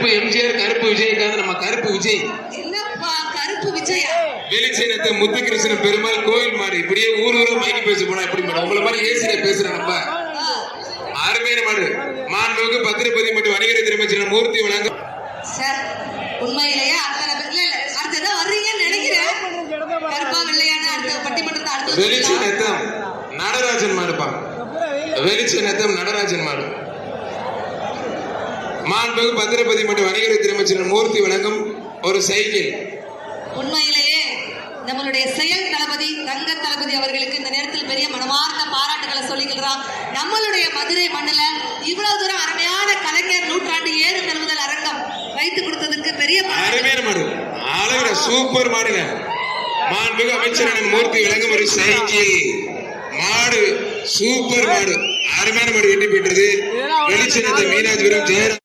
கருப்பு எம்ஜிஆர், கருப்பு விஜயகாந்த், நம்ம கருப்பு விஜய். என்னப்பா கருப்பு விஜயா? வெளிச்சினத்தை முத்துகிருஷ்ண பெருமாள் கோயில் மாடு. இப்படியே ஊர் ஊரா மைக்கு பேச போனா எப்படி மேடம்? உங்களை மாதிரி ஏசில பேசுறேன் நம்ம. அருமையான மாடு. மாண்புமிகு பத்திரப்பதி மற்றும் வணிகரை திருமச்சின மூர்த்தி வழங்கும். சார் உண்மையிலேயே அத்தனை இல்ல இல்ல அடுத்ததான் வர்றீங்கன்னு நினைக்கிறேன். கருப்பா வெள்ளையான அடுத்த பட்டிமன்றத்தை அடுத்து வெளிச்சினத்தம் நடராஜன் மாடுப்பா. வெளிச்சினத்தம் நடராஜன் மாடு. மாண்புமிகு பத்திரப்பதி மற்றும் வணிகரை திருமச்சின மூர்த்தி வழங்கும் ஒரு சைக்கிள். உண்மையிலேயே நம்மளுடைய செயல் தளபதி தங்க தளபதி அவர்களுக்கு இந்த நேரத்தில் பெரிய மனமார்ந்த பாராட்டுகளை சொல்லிக்கிறோம். நம்மளுடைய மதுரை மண்ணில இவ்வளவு தூரம் அருமையான கலைஞர் நூற்றாண்டு ஏறு தழுவுதல் அரங்கம் வைத்து கொடுத்ததுக்கு பெரிய அருமையான மாடு. அழகிற சூப்பர் மாடுங்க. மாண்புமிகு அமைச்சர் மூர்த்தி வழங்கும் ஒரு சைக்கிள் மாடு. சூப்பர் மாடு. அருமையான மாடு வெற்றி பெற்றது. வெளிச்சினத்தை மீனாட்சிபுரம் ஜெயராம்